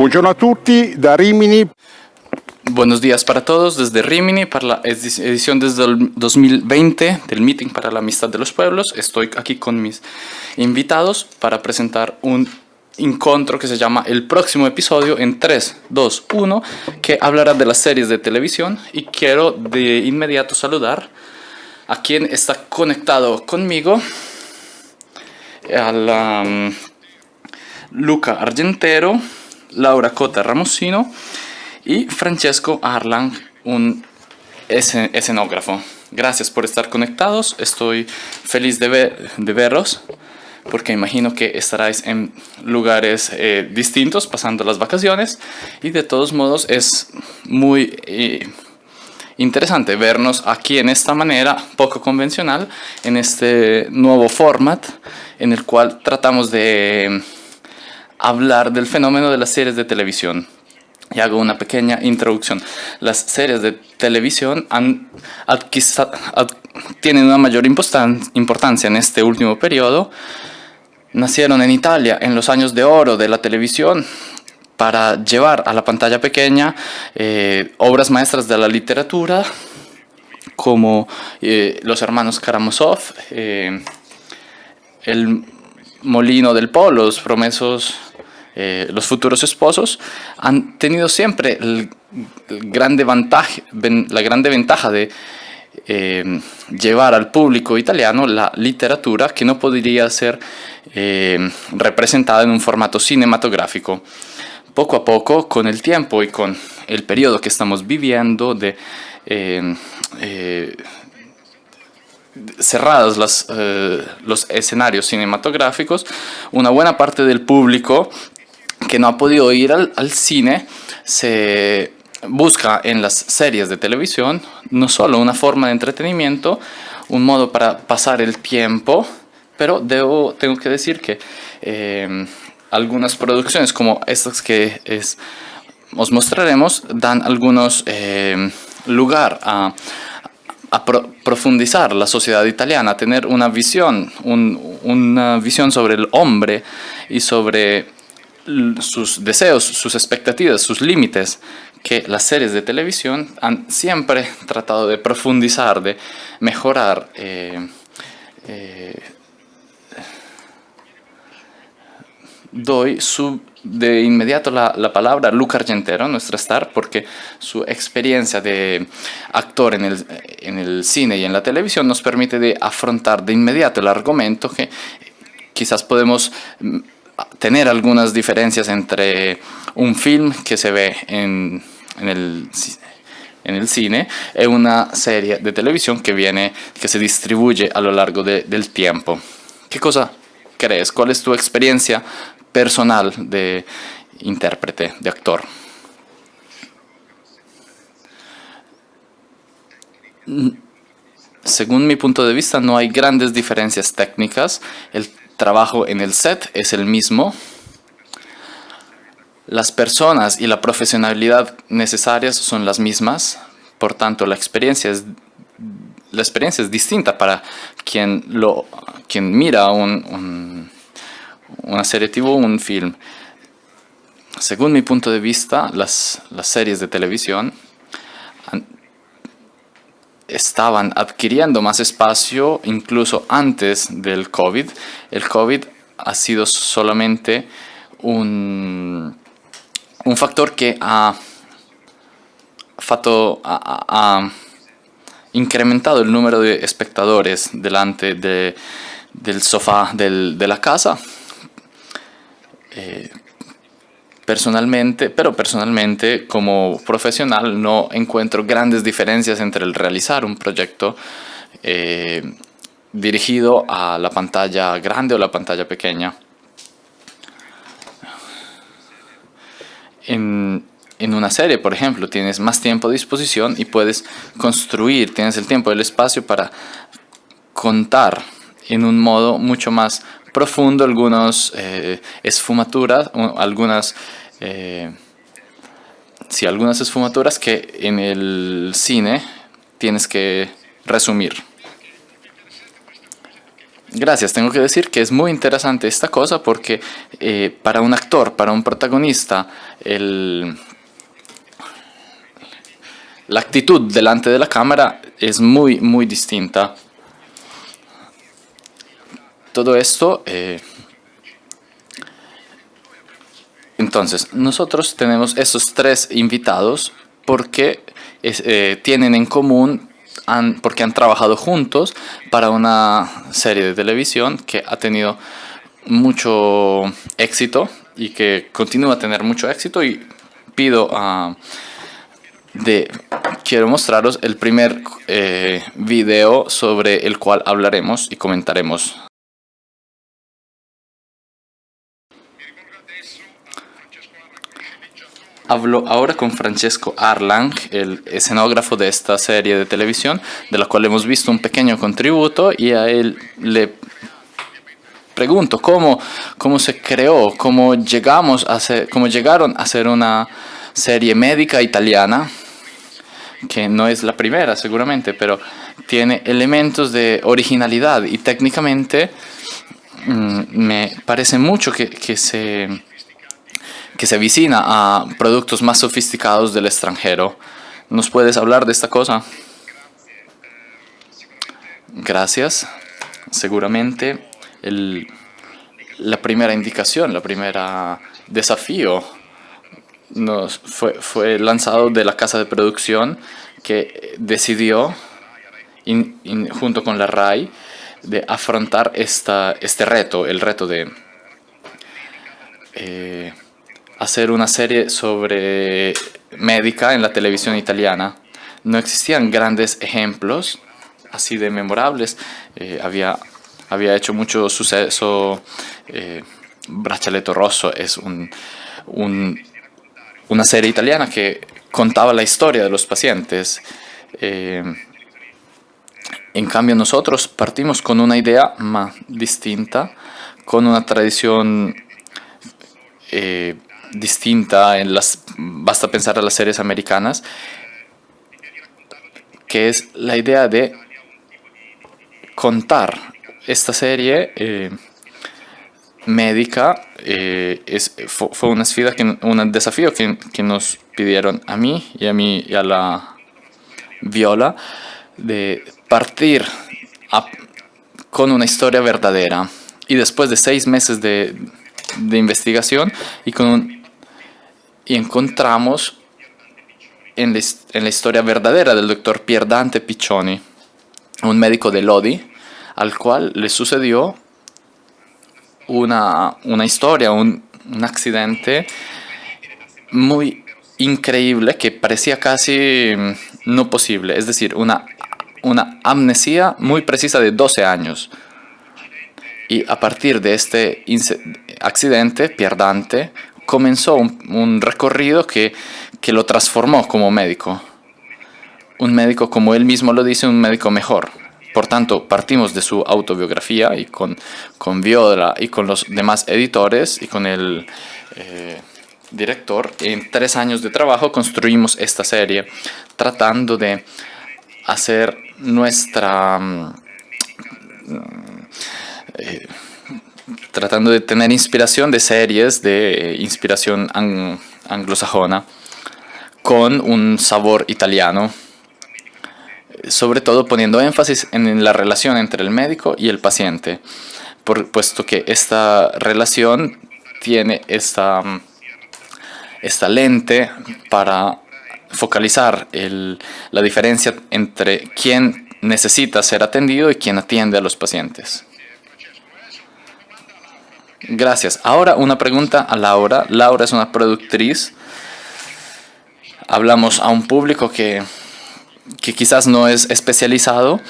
Buongiorno a tutti da Rimini. Buenos días para todos desde Rimini para la edición desde el 2020 del Meeting para la Amistad de los Pueblos. Estoy aquí con mis invitados para presentar un encuentro que se llama El Próximo Episodio en 3, 2, 1, que hablará de las series de televisión, y quiero de inmediato saludar a quien está conectado conmigo, a la Luca Argentero, Laura Cota Ramosino y Francesco Arlang, un escenógrafo. Gracias por estar conectados. Estoy feliz de verlos, porque imagino que estaréis en lugares distintos pasando las vacaciones, y de todos modos es muy interesante vernos aquí en esta manera poco convencional, en este nuevo format en el cual tratamos de hablar del fenómeno de las series de televisión. Y hago una pequeña introducción. Las series de televisión tienen una mayor importancia en este último periodo. Nacieron en Italia en los años de oro de la televisión para llevar a la pantalla pequeña obras maestras de la literatura como Los Hermanos Karamazov, El Molino del Po, Los Promesos, Los Futuros Esposos. Han tenido siempre la grande ventaja de llevar al público italiano la literatura que no podría ser representada en un formato cinematográfico. Poco a poco, con el tiempo y con el periodo que estamos viviendo de cerrados los escenarios cinematográficos, una buena parte del público que no ha podido ir al cine se busca en las series de televisión no solo una forma de entretenimiento, un modo para pasar el tiempo, pero tengo que decir que algunas producciones como estas que os mostraremos dan algunos lugar a profundizar la sociedad italiana, a tener una visión sobre el hombre y sobre sus deseos, sus expectativas, sus límites, que las series de televisión han siempre tratado de profundizar, de mejorar. Doy de inmediato la palabra a Luca Argentero, nuestro star, porque su experiencia de actor en el cine y en la televisión nos permite de afrontar de inmediato el argumento, que quizás podemos tener algunas diferencias entre un film que se ve en el cine y una serie de televisión que se distribuye a lo largo del tiempo. ¿Qué cosa crees? ¿Cuál es tu experiencia personal de intérprete, de actor? Según mi punto de vista, no hay grandes diferencias técnicas. El trabajo en el set es el mismo. Las personas y la profesionalidad necesarias son las mismas. Por tanto, la experiencia es distinta para quien mira una serie TV o un film. Según mi punto de vista, las series de televisión estaban adquiriendo más espacio incluso antes del COVID. El COVID ha sido solamente un factor que ha incrementado el número de espectadores delante del sofá de la casa. Personalmente, como profesional, no encuentro grandes diferencias entre el realizar un proyecto dirigido a la pantalla grande o la pantalla pequeña. En una serie, por ejemplo, tienes más tiempo a disposición y puedes construir, tienes el tiempo y el espacio para contar en un modo mucho más profundo algunas esfumaturas, algunas esfumaturas que en el cine tienes que resumir. Gracias, tengo que decir que es muy interesante esta cosa porque para un actor, para un protagonista, la actitud delante de la cámara es muy, muy distinta. Todo esto, entonces, nosotros tenemos esos tres invitados porque tienen en común, porque han trabajado juntos para una serie de televisión que ha tenido mucho éxito y que continúa a tener mucho éxito y pido quiero mostraros el primer video sobre el cual hablaremos y comentaremos. Hablo ahora con Francesco Arlang, el escenógrafo de esta serie de televisión, de la cual hemos visto un pequeño contributo, y a él le pregunto cómo se creó, cómo llegaron a ser una serie médica italiana, que no es la primera seguramente, pero tiene elementos de originalidad y técnicamente me parece mucho que se avicina a productos más sofisticados del extranjero. ¿Nos puedes hablar de esta cosa? Gracias. Seguramente la primera indicación, la primera desafío fue lanzado de la casa de producción que decidió, junto con la RAI, de afrontar este reto, el reto de hacer una serie sobre médica en la televisión italiana. No existían grandes ejemplos así de memorables. Había hecho mucho suceso. Braccialetto Rosso es una serie italiana que contaba la historia de los pacientes. En cambio, nosotros partimos con una idea más distinta, con una tradición distinta. Basta pensar en las series americanas, que es la idea de contar esta serie médica. Fue una sfida, un desafío que nos pidieron a mí y a la Viola, de partir con una historia verdadera, y después de 6 meses de investigación y encontramos en la historia verdadera del doctor Pierdante Piccioni, un médico de Lodi, al cual le sucedió una historia, un accidente muy increíble que parecía casi no posible, es decir, una amnesia muy precisa de 12 años. Y a partir de este accidente, Pierdante comenzó un recorrido que lo transformó como médico. Un médico, como él mismo lo dice, un médico mejor. Por tanto, partimos de su autobiografía y con Viola y con los demás editores y con el director, en 3 años de trabajo construimos esta serie, tratando de hacer tratando de tener inspiración de series de inspiración anglosajona con un sabor italiano, sobre todo poniendo énfasis en la relación entre el médico y el paciente, puesto que esta relación tiene esta lente para focalizar la diferencia entre quién necesita ser atendido y quién atiende a los pacientes. Gracias. Ahora una pregunta a Laura. Laura es una productriz. Hablamos a un público que quizás no es especializado.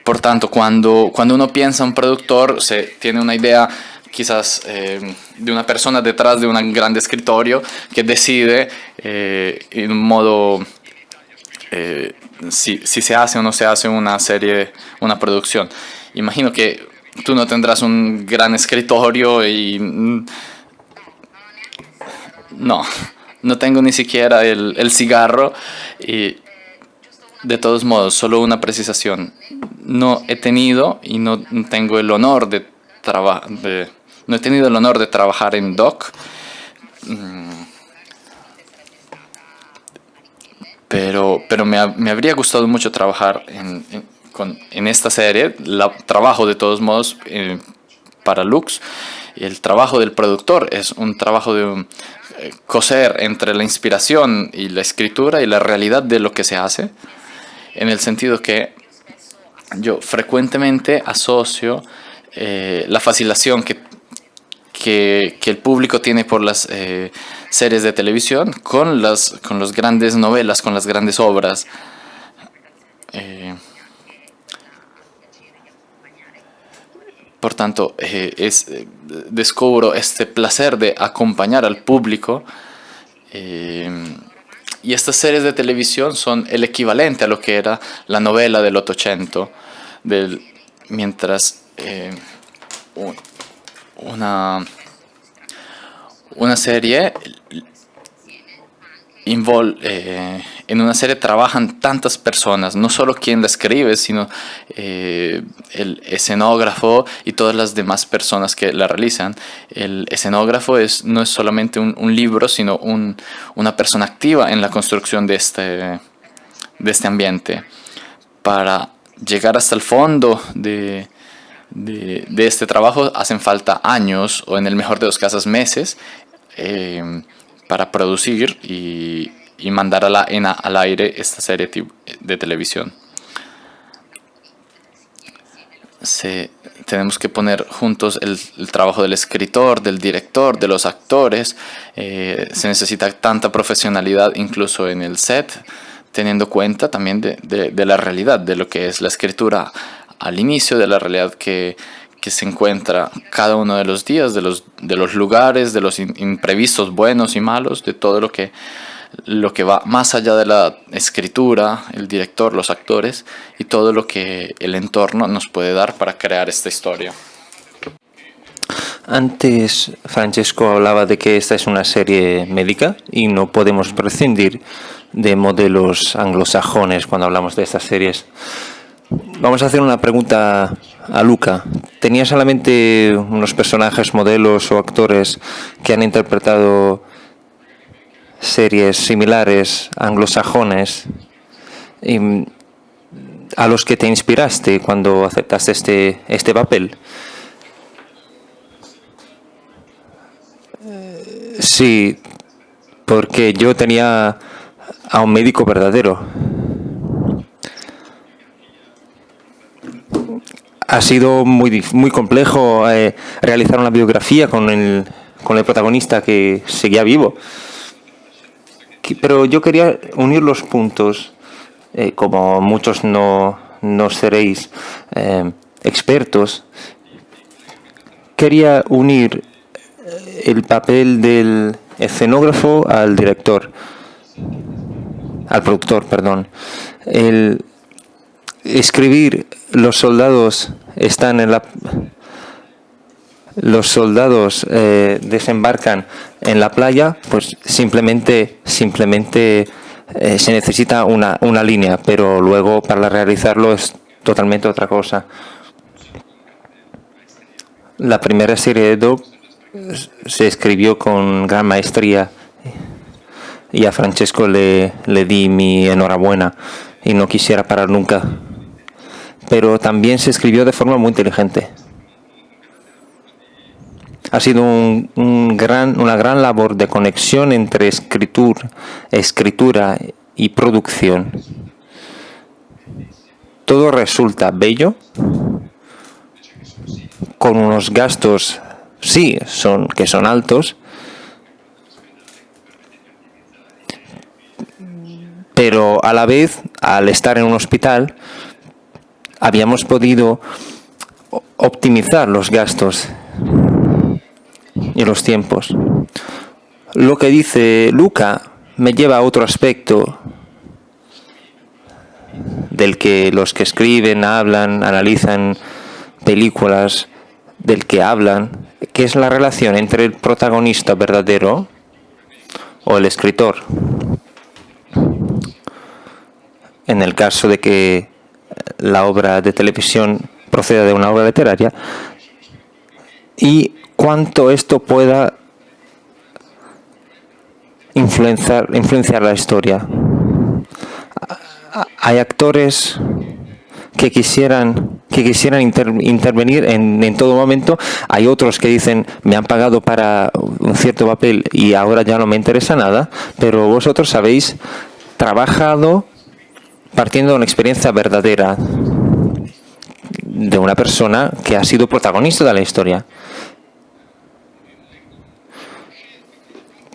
Por tanto, cuando uno piensa en un productor, se tiene una idea quizás de una persona detrás de un gran escritorio que decide en un modo si se hace o no se hace una serie, una producción. Imagino que tú no tendrás un gran escritorio y no tengo ni siquiera el cigarro, y De todos modos, solo una precisación. No he tenido y no tengo el honor de no he tenido el honor de trabajar en Doc, pero me habría gustado mucho trabajar en esta serie. Trabajo de todos modos para Lux. Y el trabajo del productor es un trabajo de coser entre la inspiración y la escritura y la realidad de lo que se hace, en el sentido que yo frecuentemente asocio la fascinación que el público tiene por las series de televisión con las grandes novelas, con las grandes obras. Por tanto, descubro este placer de acompañar al público, y estas series de televisión son el equivalente a lo que era la novela del Ottocento, mientras una serie en una serie trabajan tantas personas, no solo quien la escribe, sino el escenógrafo y todas las demás personas que la realizan. El escenógrafo no es solamente un libro, sino una persona activa en la construcción de este ambiente. Para llegar hasta el fondo de este trabajo hacen falta años, o en el mejor de los casos meses, para producir y mandar al aire esta serie de televisión. Tenemos que poner juntos el trabajo del escritor, del director, de los actores. Se necesita tanta profesionalidad incluso en el set, teniendo cuenta también de la realidad, de lo que es la escritura al inicio, de la realidad que se encuentra cada uno de los días, de los lugares, de los imprevistos buenos y malos, de todo lo que va más allá de la escritura, el director, los actores y todo lo que el entorno nos puede dar para crear esta historia. Antes Francesco hablaba de que esta es una serie médica y no podemos prescindir de modelos anglosajones cuando hablamos de estas series. Vamos a hacer una pregunta a Luca. ¿Tenías a la mente unos personajes, modelos o actores que han interpretado series similares anglosajones a los que te inspiraste cuando aceptaste este papel? Sí, porque yo tenía a un médico verdadero. Ha sido muy complejo realizar una biografía con el protagonista que seguía vivo. Pero yo quería unir los puntos, como muchos no seréis expertos. Quería unir el papel del escenógrafo al productor, perdón. El escribir los soldados desembarcan en la playa, pues simplemente se necesita una línea, pero luego para realizarlo es totalmente otra cosa. La primera serie de Doc se escribió con gran maestría y a Francesco le di mi enhorabuena y no quisiera parar nunca. Pero también se escribió de forma muy inteligente. Ha sido una gran labor de conexión entre escritura y producción. Todo resulta bello, con unos gastos, sí, que son altos, pero a la vez, al estar en un hospital, habíamos podido optimizar los gastos y los tiempos. Lo que dice Luca me lleva a otro aspecto del que los que escriben, hablan, analizan películas, del que hablan, que es la relación entre el protagonista verdadero o el escritor en el caso de que la obra de televisión proceda de una obra literaria, y cuánto esto pueda influenciar la historia. Hay actores que quisieran intervenir en todo momento. Hay otros que dicen, me han pagado para un cierto papel y ahora ya no me interesa nada, pero vosotros habéis trabajado partiendo de una experiencia verdadera de una persona que ha sido protagonista de la historia.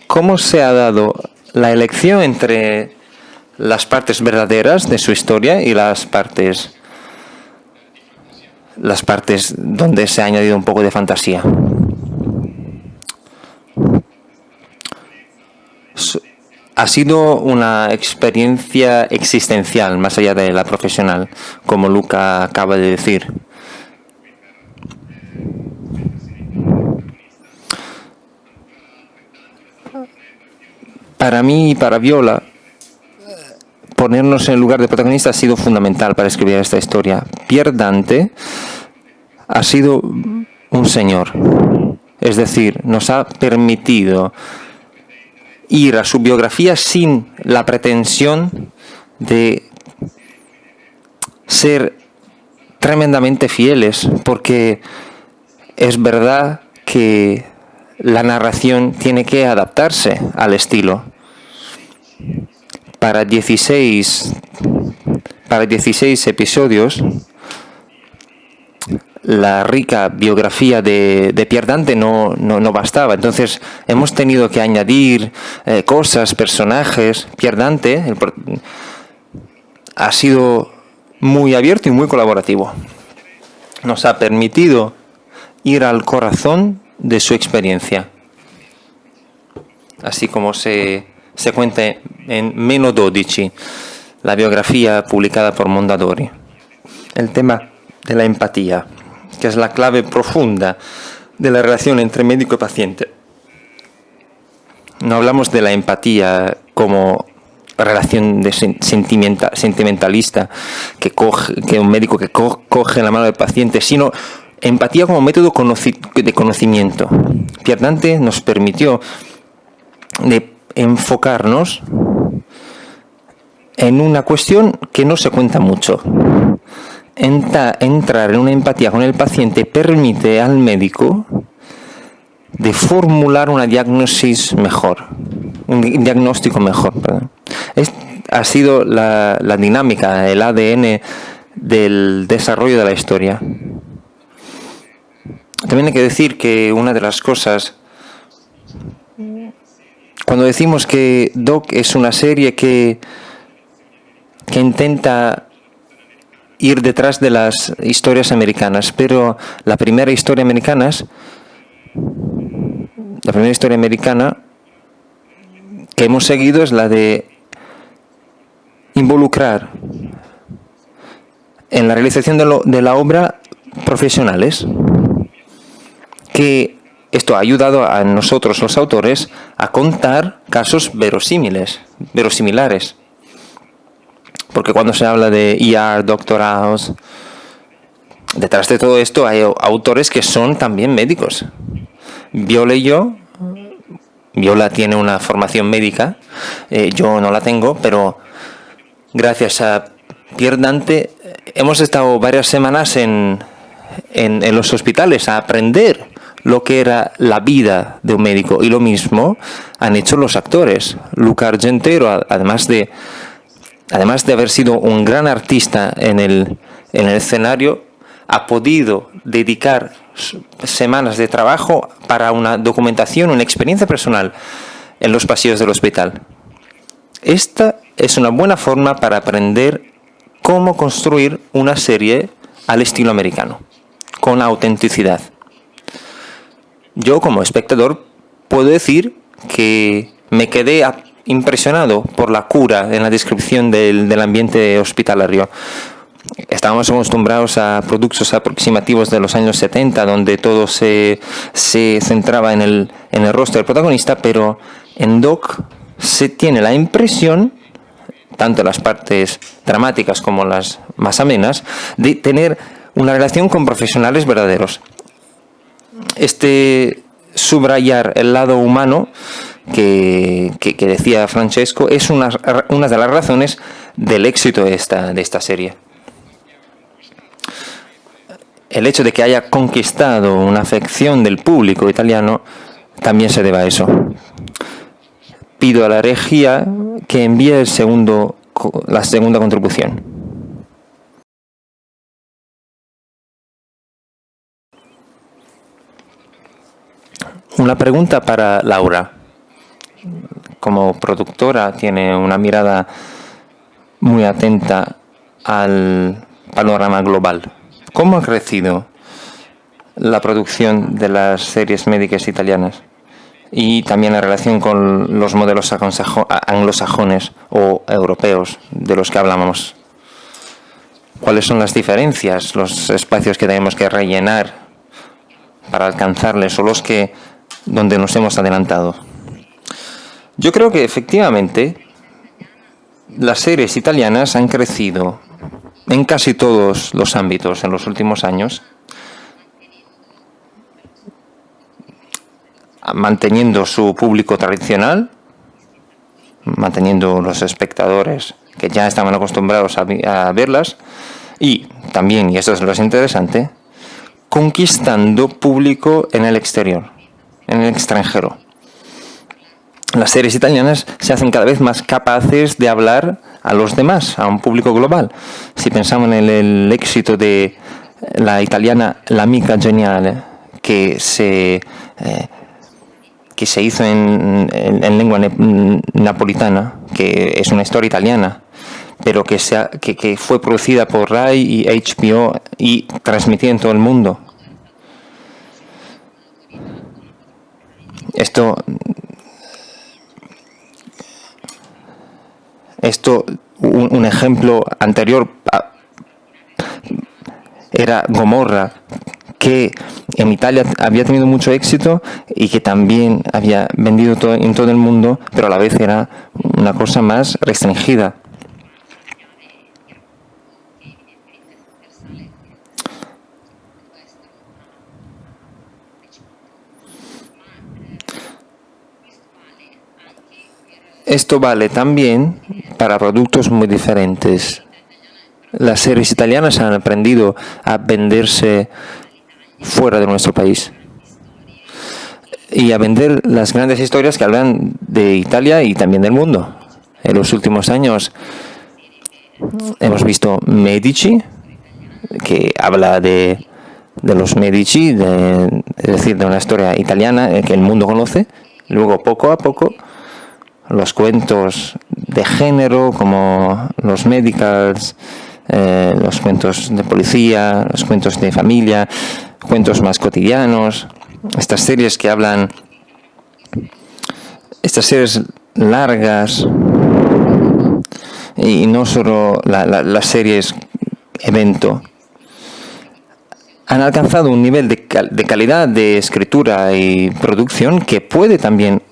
¿Cómo se ha dado la elección entre las partes verdaderas de su historia y las partes donde se ha añadido un poco de fantasía? Ha sido una experiencia existencial, más allá de la profesional, como Luca acaba de decir. Para mí y para Viola, ponernos en el lugar de protagonista ha sido fundamental para escribir esta historia. Pierre Dante ha sido un señor, es decir, nos ha permitido ir a su biografía sin la pretensión de ser tremendamente fieles, porque es verdad que la narración tiene que adaptarse al estilo. Para 16 episodios, la rica biografía de Pierre Dante no bastaba. Entonces hemos tenido que añadir cosas, personajes. Pierre Dante ha sido muy abierto y muy colaborativo. Nos ha permitido ir al corazón de su experiencia, así como se cuenta en Meno 12, la biografía publicada por Mondadori. El tema de la empatía, que es la clave profunda de la relación entre médico y paciente. No hablamos de la empatía como relación de sentimentalista, que un médico que coge la mano del paciente, sino empatía como método de conocimiento. Pierre Dante nos permitió de enfocarnos en una cuestión que no se cuenta mucho. Entrar en una empatía con el paciente permite al médico de formular una diagnosis mejor, un diagnóstico mejor. Ha sido la dinámica, el ADN del desarrollo de la historia. También hay que decir que una de las cosas, cuando decimos que Doc es una serie que intenta ir detrás de las historias americanas, pero la primera historia americana que hemos seguido es la de involucrar en la realización de la obra profesionales, que esto ha ayudado a nosotros los autores a contar casos verosimilares. Porque cuando se habla de ER, Doctor House, detrás de todo esto hay autores que son también médicos. Viola y yo, Viola tiene una formación médica, yo no la tengo, pero gracias a Pierre Dante hemos estado varias semanas en los hospitales a aprender lo que era la vida de un médico, y lo mismo han hecho los actores. Luca Argentero, además de haber sido un gran artista en el escenario, ha podido dedicar semanas de trabajo para una documentación, una experiencia personal en los pasillos del hospital. Esta es una buena forma para aprender cómo construir una serie al estilo americano, con autenticidad. Yo, como espectador, puedo decir que me quedé impresionado por la cura en la descripción del ambiente hospitalario. Estábamos acostumbrados a productos aproximativos de los años 70, donde todo se centraba en el rostro del protagonista, pero en Doc se tiene la impresión tanto las partes dramáticas como las más amenas, de tener una relación con profesionales verdaderos. Subrayar el lado humano que decía Francesco es una de las razones del éxito de esta serie. El hecho de que haya conquistado una afección del público italiano también se debe a eso. Pido a la regia que envíe la segunda contribución. Una pregunta para Laura. Como productora tiene una mirada muy atenta al panorama global. ¿Cómo ha crecido la producción de las series médicas italianas? Y también la relación con los modelos anglosajones o europeos de los que hablamos. ¿Cuáles son las diferencias, los espacios que tenemos que rellenar para alcanzarles o los que donde nos hemos adelantado? Yo creo que efectivamente las series italianas han crecido en casi todos los ámbitos en los últimos años, manteniendo su público tradicional, manteniendo los espectadores que ya estaban acostumbrados a verlas, y también, y esto es lo interesante, conquistando público en el exterior, en el extranjero. Las series italianas se hacen cada vez más capaces de hablar a los demás, a un público global. Si pensamos en el éxito de la italiana L'Amica Geniale, que se hizo en lengua napolitana, que es una historia italiana, pero que fue producida por Rai y HBO y transmitida en todo el mundo. Un ejemplo anterior era Gomorra, que en Italia había tenido mucho éxito y que también había vendido en todo el mundo, pero a la vez era una cosa más restringida. Esto vale también para productos muy diferentes. Las series italianas han aprendido a venderse fuera de nuestro país y a vender las grandes historias que hablan de Italia y también del mundo. En los últimos años hemos visto Medici, que habla de los Medici, es decir, de una historia italiana que el mundo conoce. Luego, poco a poco, los cuentos de género como los medicals, los cuentos de policía, los cuentos de familia, cuentos más cotidianos, estas series que hablan, estas series largas y no solo las series evento, han alcanzado un nivel de calidad de escritura y producción que puede también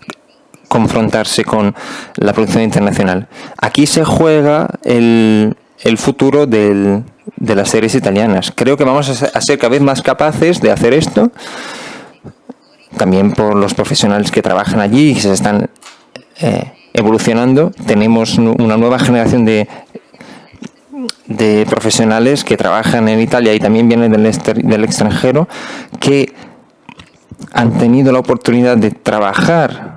confrontarse con la producción internacional. Aquí se juega el futuro de las series italianas. Creo que vamos a ser cada vez más capaces de hacer esto, también por los profesionales que trabajan allí y que se están evolucionando. Tenemos una nueva generación de profesionales que trabajan en Italia y también vienen del extranjero, que han tenido la oportunidad de trabajar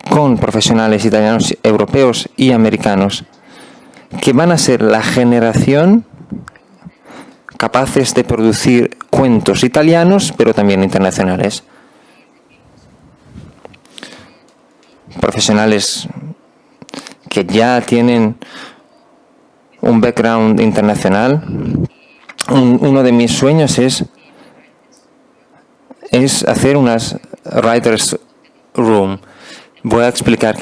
con profesionales italianos, europeos y americanos, que van a ser la generación capaces de producir cuentos italianos, pero también internacionales. Profesionales que ya tienen un background internacional. Uno de mis sueños es hacer unas writers room. Voy a explicar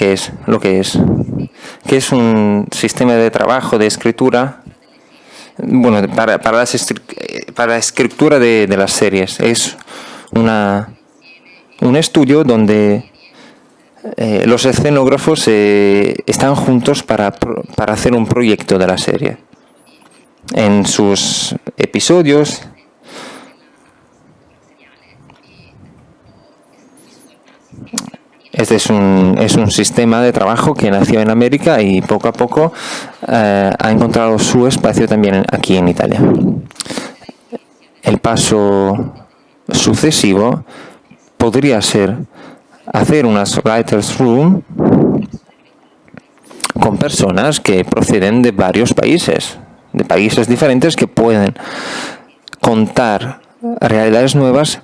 lo que es. Que es un sistema de trabajo, de escritura, bueno, para la escritura de las series. Es un estudio donde los escenógrafos están juntos para hacer un proyecto de la serie. En sus episodios, este es un sistema de trabajo que nació en América y poco a poco ha encontrado su espacio también aquí en Italia. El paso sucesivo podría ser hacer unas writers' room con personas que proceden de varios países, de países diferentes, que pueden contar realidades nuevas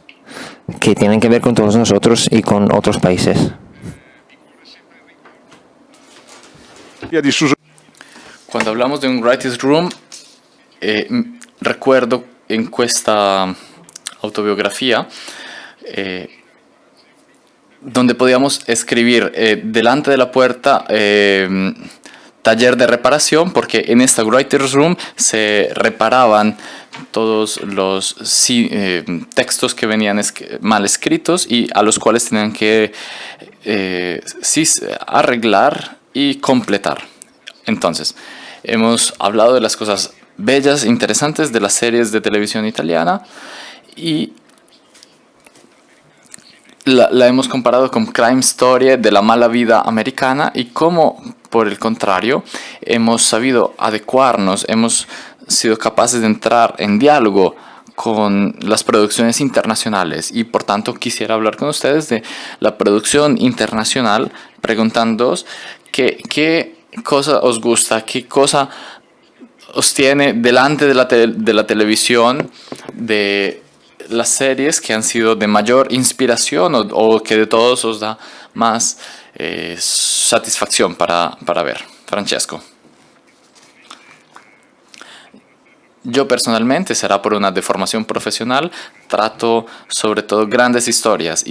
que tienen que ver con todos nosotros y con otros países. Cuando hablamos de un writer's room, recuerdo en esta autobiografía donde podíamos escribir delante de la puerta taller de reparación, porque en esta writer's room se reparaban todos los textos que venían mal escritos y a los cuales tenían que arreglar y completar. Entonces, hemos hablado de las cosas bellas, interesantes de las series de televisión italiana y la hemos comparado con Crime Story de la mala vida americana y cómo, por el contrario, hemos sabido adecuarnos, hemos sido capaces de entrar en diálogo con las producciones internacionales y por tanto quisiera hablar con ustedes de la producción internacional, preguntándoos qué cosa os gusta, qué cosa os tiene delante de la televisión, de las series que han sido de mayor inspiración o que de todos os da más satisfacción para ver. Francesco. Yo personalmente, será por una deformación profesional, trato sobre todo grandes historias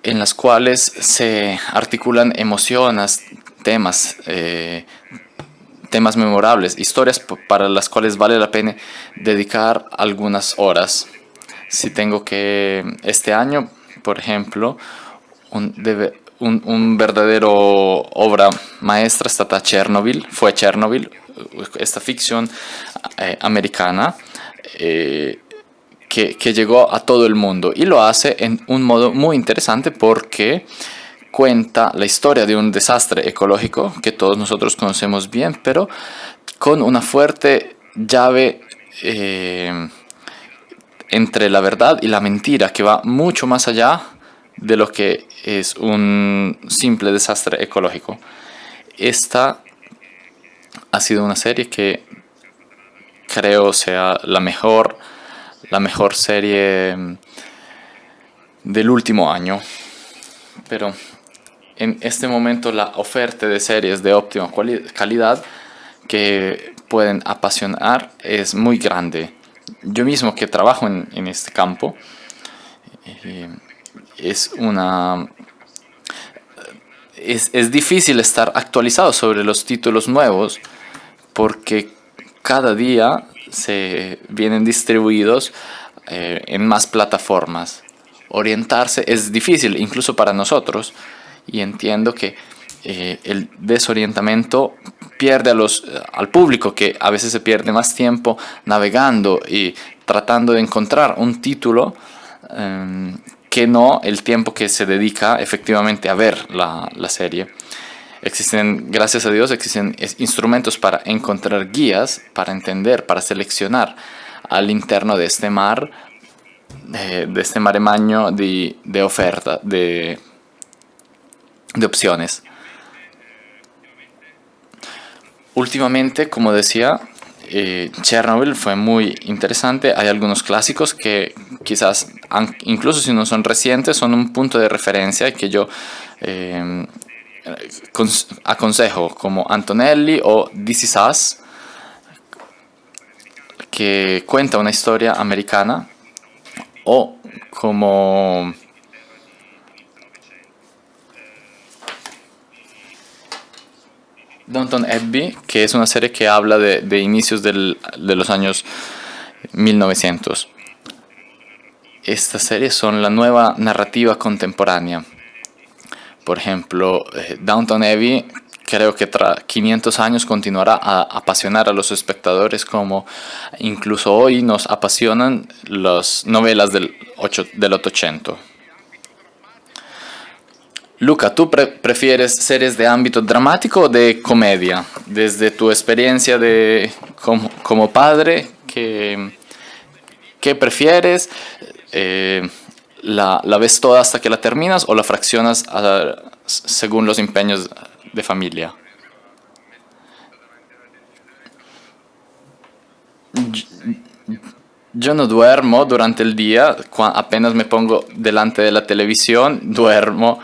en las cuales se articulan emociones, temas memorables, historias para las cuales vale la pena dedicar algunas horas. Si tengo que, este año, por ejemplo, un verdadero obra maestra fue Chernobyl, esta ficción americana que llegó a todo el mundo y lo hace en un modo muy interesante porque cuenta la historia de un desastre ecológico que todos nosotros conocemos bien, pero con una fuerte llave entre la verdad y la mentira que va mucho más allá de lo que es un simple desastre ecológico. Esta ha sido una serie que creo sea la mejor serie del último año, pero en este momento la oferta de series de óptima calidad que pueden apasionar es muy grande. Yo mismo que trabajo en este campo, es difícil estar actualizado sobre los títulos nuevos porque cada día se vienen distribuidos en más plataformas. Orientarse es difícil incluso para nosotros y entiendo que el desorientamiento pierde al público, que a veces se pierde más tiempo navegando y tratando de encontrar un título que no el tiempo que se dedica efectivamente a ver la serie. Gracias a Dios, existen instrumentos para encontrar guías, para entender, para seleccionar al interno de este mar, maremaño de oferta, de opciones. Últimamente, como decía, Chernobyl fue muy interesante. Hay algunos clásicos que quizás, incluso si no son recientes, son un punto de referencia que yo aconsejo, como Antonelli o This Is Us, que cuenta una historia americana, o como Downton Abbey, que es una serie que habla de inicios de los años 1900. Estas series son la nueva narrativa contemporánea Por ejemplo, Downton Abbey creo que tras 500 años continuará a apasionar a los espectadores como incluso hoy nos apasionan las novelas del Ottocento. Luca, ¿tú prefieres series de ámbito dramático o de comedia? Desde tu experiencia como padre, ¿qué prefieres? ¿La ves toda hasta que la terminas o la fraccionas según los empeños de familia? Yo no duermo durante el día, apenas me pongo delante de la televisión, duermo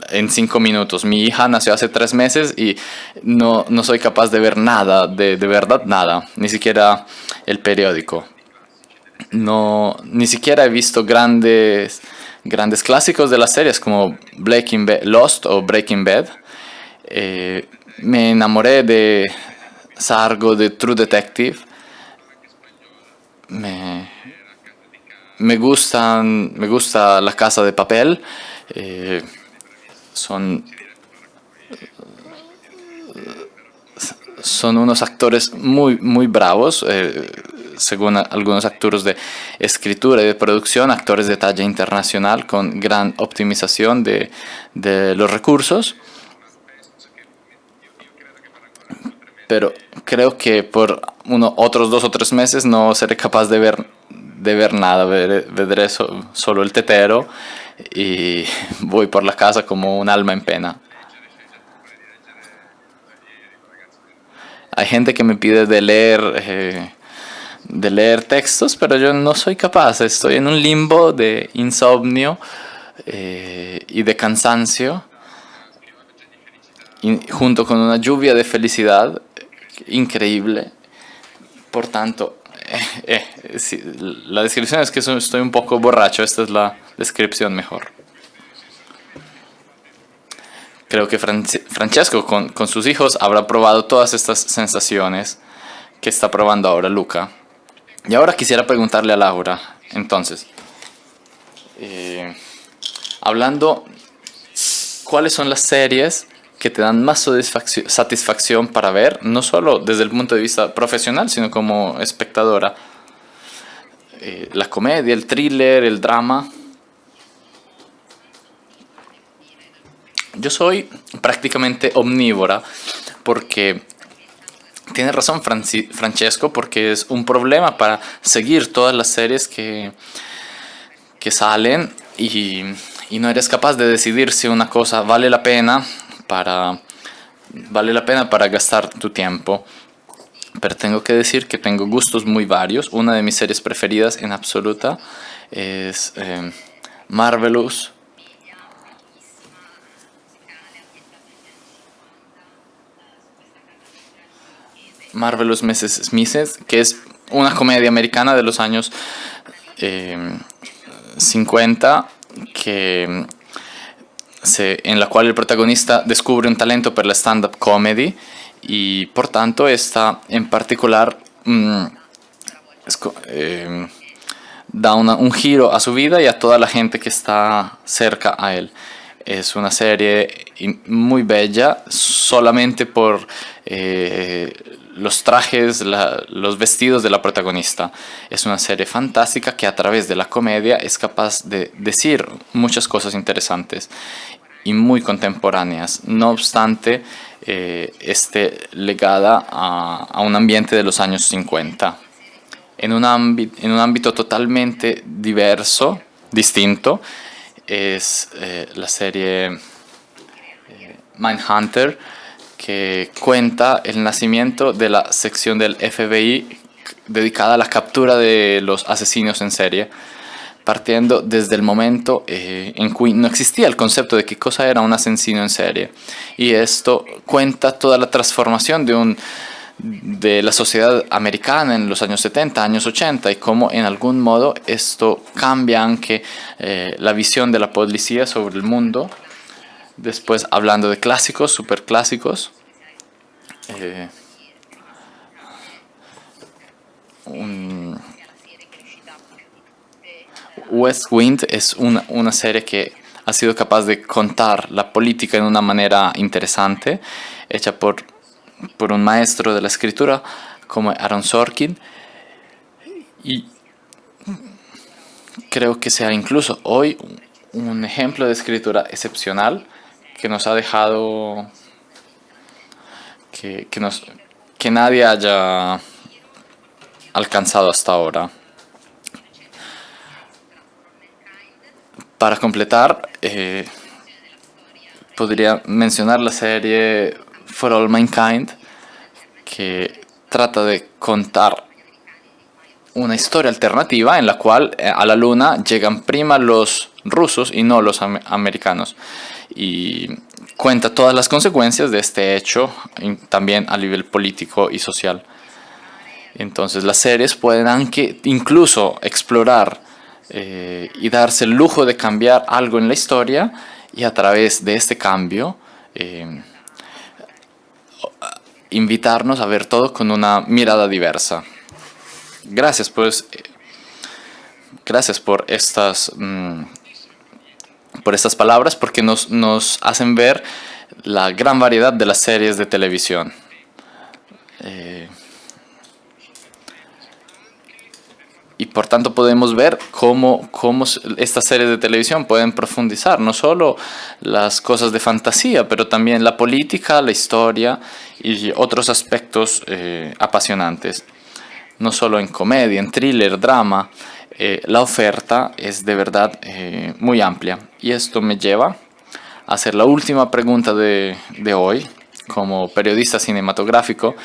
en 5 minutos. Mi hija nació hace 3 meses y no soy capaz de ver nada, de verdad nada, ni siquiera el periódico. No, ni siquiera he visto grandes clásicos de las series como Lost o Breaking Bad. Me enamoré de Sargo, de True Detective. Me gusta La Casa de Papel. Son unos actores muy bravos, según algunos actores de escritura y de producción, actores de talla internacional con gran optimización de los recursos. Pero creo que por otros 2 o 3 meses no seré capaz de ver nada, veré solo el tetero y voy por la casa como un alma en pena. Hay gente que me pide de leer textos, pero yo no soy capaz, estoy en un limbo de insomnio y de cansancio, junto con una lluvia de felicidad increíble. Por tanto, sí, la descripción es que estoy un poco borracho, esta es la descripción mejor. Creo que Francesco con sus hijos habrá probado todas estas sensaciones que está probando ahora Luca. Y ahora quisiera preguntarle a Laura, entonces, hablando, ¿cuáles son las series que te dan más satisfacción para ver, no solo desde el punto de vista profesional, sino como espectadora? La comedia, el thriller, el drama. Yo soy prácticamente omnívora porque tiene razón Francesco, porque es un problema para seguir todas las series que salen y no eres capaz de decidir si una cosa vale la pena para gastar tu tiempo. Pero tengo que decir que tengo gustos muy varios. Una de mis series preferidas en absoluta es Marvelous. Marvelous Mrs. Smith, que es una comedia americana de los años 50, en la cual el protagonista descubre un talento per la stand-up comedy y por tanto esta en particular da un giro a su vida y a toda la gente que está cerca a él. Es una serie muy bella solamente por los trajes, los vestidos de la protagonista. Es una serie fantástica que a través de la comedia es capaz de decir muchas cosas interesantes y muy contemporáneas. No obstante, esté legada a un ambiente de los años 50. En un ámbito totalmente distinto, es la serie Mindhunter, que cuenta el nacimiento de la sección del FBI dedicada a la captura de los asesinos en serie, partiendo desde el momento en que no existía el concepto de qué cosa era un asesino en serie. Y esto cuenta toda la transformación de la sociedad americana en los años 70, años 80 y cómo en algún modo esto cambia aunque la visión de la policía sobre el mundo. Después, hablando de clásicos, superclásicos, West Wind es una serie que ha sido capaz de contar la política en una manera interesante, hecha por un maestro de la escritura como Aaron Sorkin. Y creo que sea incluso hoy un ejemplo de escritura excepcional que nos ha dejado que nadie haya alcanzado hasta ahora. Para completar, podría mencionar la serie For All Mankind, que trata de contar una historia alternativa en la cual a la luna llegan prima los rusos y no los americanos, y cuenta todas las consecuencias de este hecho también a nivel político y social. Entonces las series pueden incluso explorar y darse el lujo de cambiar algo en la historia, y a través de este cambio invitarnos a ver todo con una mirada diversa. Gracias, pues, gracias por estas palabras, porque nos hacen ver la gran variedad de las series de televisión. Y por tanto podemos ver cómo estas series de televisión pueden profundizar no solo las cosas de fantasía, pero también la política, la historia y otros aspectos apasionantes. No solo en comedia, en thriller, drama, la oferta es de verdad muy amplia. Y esto me lleva a hacer la última pregunta de hoy, como periodista cinematográfico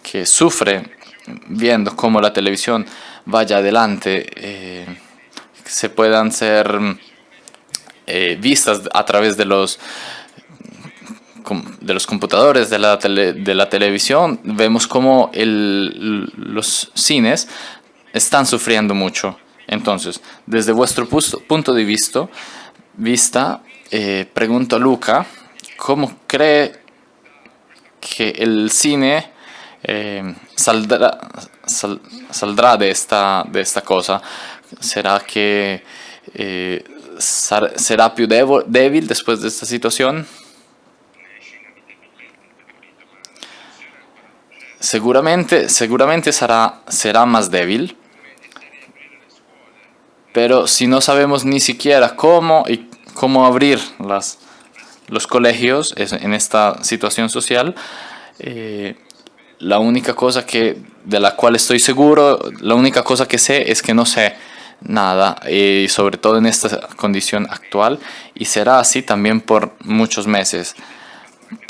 que sufre viendo cómo la televisión vaya adelante, se puedan ser vistas a través de los computadores, de la televisión. Vemos cómo los cines están sufriendo mucho. Entonces, desde vuestro punto de vista, pregunto a Luca, ¿cómo cree que el cine saldrá de esta cosa? ¿Será que será più débil después de esta situación? Seguramente será más débil, pero si no sabemos ni siquiera cómo abrir los colegios en esta situación social, la única cosa de la cual estoy seguro, la única cosa que sé es que no sé nada, y sobre todo en esta condición actual, y será así también por muchos meses.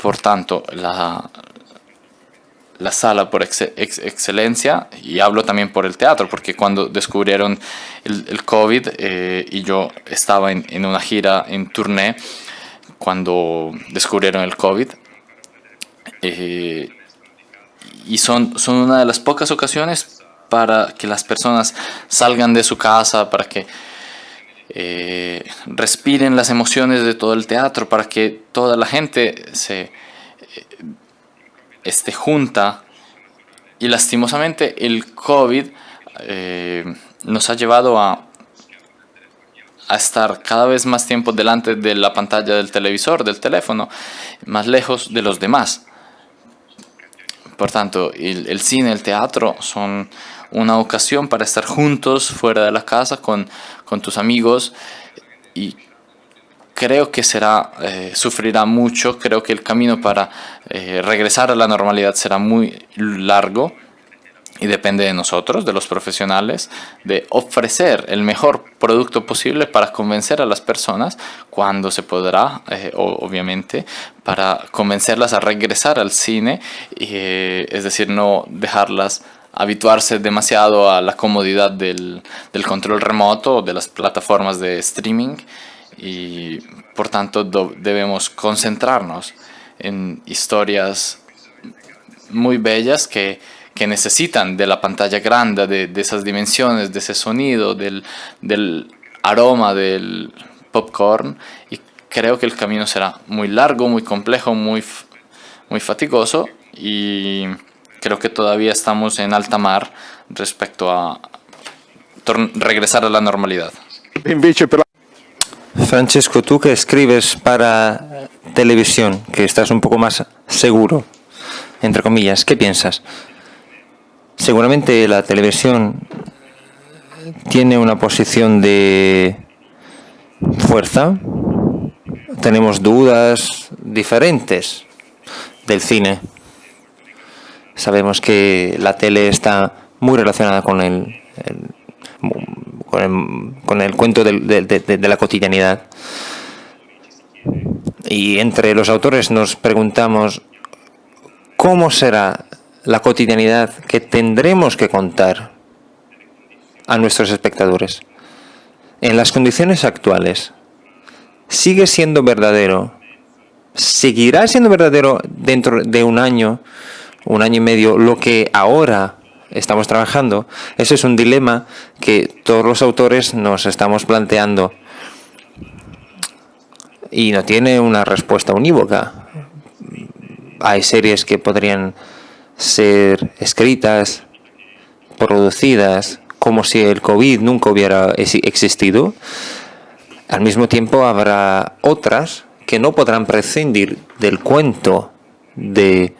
Por tanto, la sala por excelencia, y hablo también por el teatro, porque cuando descubrieron el COVID, y yo estaba en una gira, en tournée, cuando descubrieron el COVID, y son una de las pocas ocasiones para que las personas salgan de su casa, para que respiren las emociones de todo el teatro, para que toda la gente esté junta. Y lastimosamente el COVID nos ha llevado a estar cada vez más tiempo delante de la pantalla del televisor, del teléfono, más lejos de los demás. Por tanto, el cine, el teatro son una ocasión para estar juntos fuera de la casa con tus amigos, y creo que sufrirá mucho. Creo que el camino para regresar a la normalidad será muy largo, y depende de nosotros, de los profesionales, de ofrecer el mejor producto posible para convencer a las personas cuando se podrá, obviamente, para convencerlas a regresar al cine, es decir, no dejarlas habituarse demasiado a la comodidad del control remoto o de las plataformas de streaming. Y por tanto debemos concentrarnos en historias muy bellas que necesitan de la pantalla grande, de esas dimensiones, de ese sonido, del aroma del popcorn. Y creo que el camino será muy largo, muy complejo, muy fatigoso, y creo que todavía estamos en alta mar respecto a regresar a la normalidad. Invece per la Francesco, tú que escribes para televisión, que estás un poco más seguro, entre comillas, ¿qué piensas? Seguramente la televisión tiene una posición de fuerza. Tenemos dudas diferentes del cine. Sabemos que la tele está muy relacionada con el cuento de la cotidianidad. Y entre los autores nos preguntamos cómo será la cotidianidad que tendremos que contar a nuestros espectadores. En las condiciones actuales, ¿sigue siendo verdadero? ¿Seguirá siendo verdadero dentro de un año y medio, lo que ahora estamos trabajando? Ese es un dilema que todos los autores nos estamos planteando y no tiene una respuesta unívoca. Hay series que podrían ser escritas, producidas, como si el COVID nunca hubiera existido. Al mismo tiempo habrá otras que no podrán prescindir del cuento de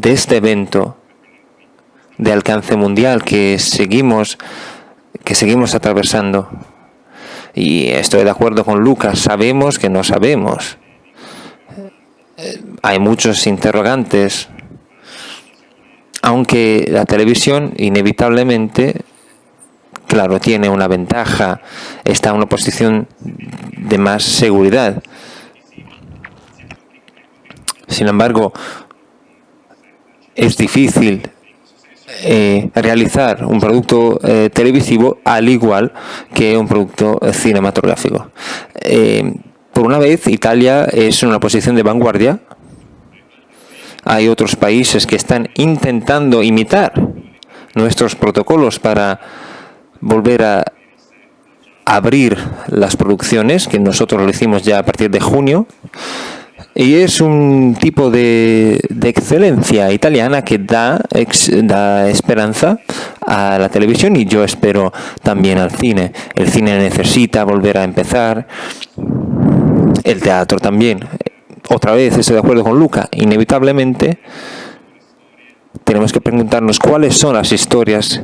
este evento de alcance mundial que seguimos atravesando. Y estoy de acuerdo con Lucas, sabemos que no sabemos. Hay muchos interrogantes, aunque la televisión inevitablemente, claro, tiene una ventaja, está en una posición de más seguridad. Sin embargo, es difícil realizar un producto televisivo al igual que un producto cinematográfico. Por una vez, Italia es en una posición de vanguardia. Hay otros países que están intentando imitar nuestros protocolos para volver a abrir las producciones, que nosotros lo hicimos ya a partir de junio. Y es un tipo de excelencia italiana que da esperanza a la televisión y yo espero también al cine. El cine necesita volver a empezar, el teatro también. Otra vez estoy de acuerdo con Luca, inevitablemente tenemos que preguntarnos cuáles son las historias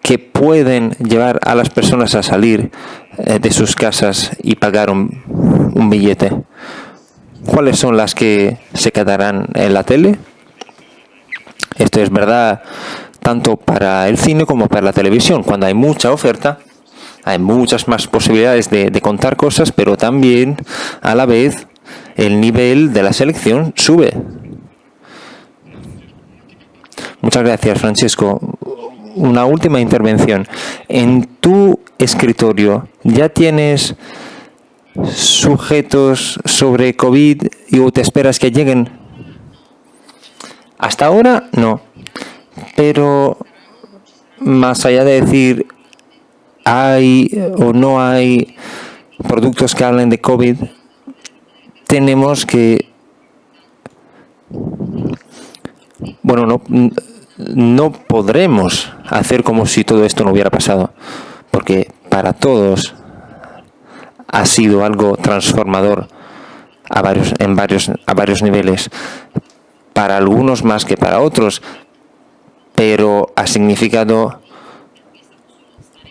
que pueden llevar a las personas a salir de sus casas y pagar un billete. ¿Cuáles son las que se quedarán en la tele? Esto es verdad tanto para el cine como para la televisión. Cuando hay mucha oferta, hay muchas más posibilidades de contar cosas, pero también a la vez el nivel de la selección sube. Muchas gracias, Francesco. Una última intervención. En tu escritorio, ¿ya tienes sujetos sobre COVID y te esperas que lleguen? Hasta ahora no, pero más allá de decir hay o no hay productos que hablen de COVID, tenemos que, bueno, no podremos hacer como si todo esto no hubiera pasado, porque para todos ha sido algo transformador a varios niveles, para algunos más que para otros, pero ha significado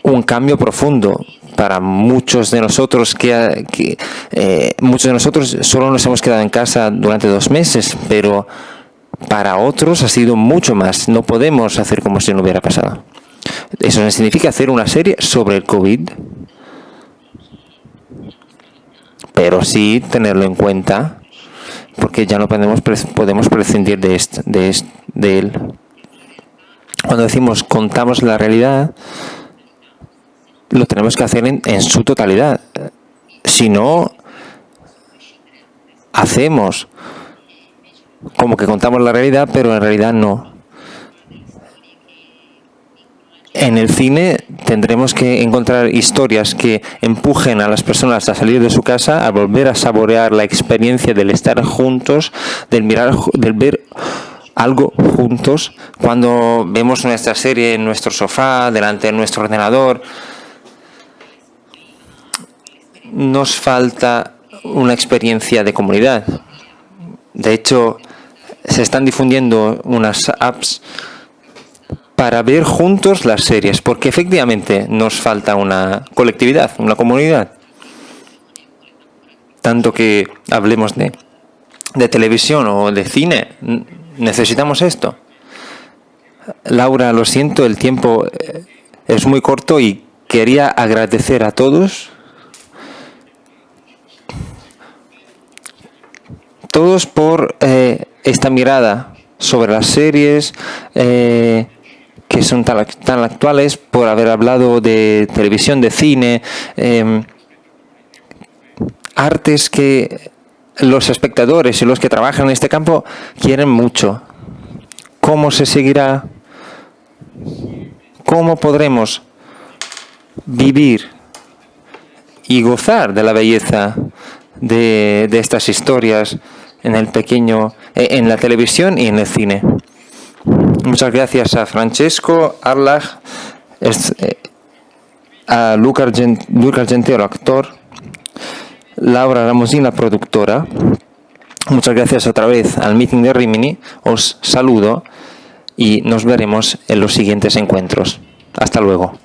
un cambio profundo para muchos de nosotros muchos de nosotros solo nos hemos quedado en casa durante 2 meses, pero para otros ha sido mucho más. No podemos hacer como si no hubiera pasado. Eso no significa hacer una serie sobre el COVID, pero sí tenerlo en cuenta, porque ya no podemos prescindir de él. Cuando decimos contamos la realidad, lo tenemos que hacer en su totalidad. Si no, hacemos como que contamos la realidad, pero en realidad no. En el cine tendremos que encontrar historias que empujen a las personas a salir de su casa, a volver a saborear la experiencia del estar juntos, del ver algo juntos. Cuando vemos nuestra serie en nuestro sofá, delante de nuestro ordenador, nos falta una experiencia de comunidad. De hecho, se están difundiendo unas apps para ver juntos las series, porque efectivamente nos falta una colectividad, una comunidad. Tanto que hablemos de televisión o de cine, necesitamos esto. Laura, lo siento, el tiempo es muy corto y quería agradecer a todos por esta mirada sobre las series que son tan actuales, por haber hablado de televisión, de cine, artes que los espectadores y los que trabajan en este campo quieren mucho. ¿Cómo se seguirá? ¿Cómo podremos vivir y gozar de la belleza de estas historias en la televisión y en el cine? Muchas gracias a Francesco Arlach, a Luca Argentero, actor, Laura Ramosín, la productora. Muchas gracias otra vez al Meeting de Rimini. Os saludo y nos veremos en los siguientes encuentros. Hasta luego.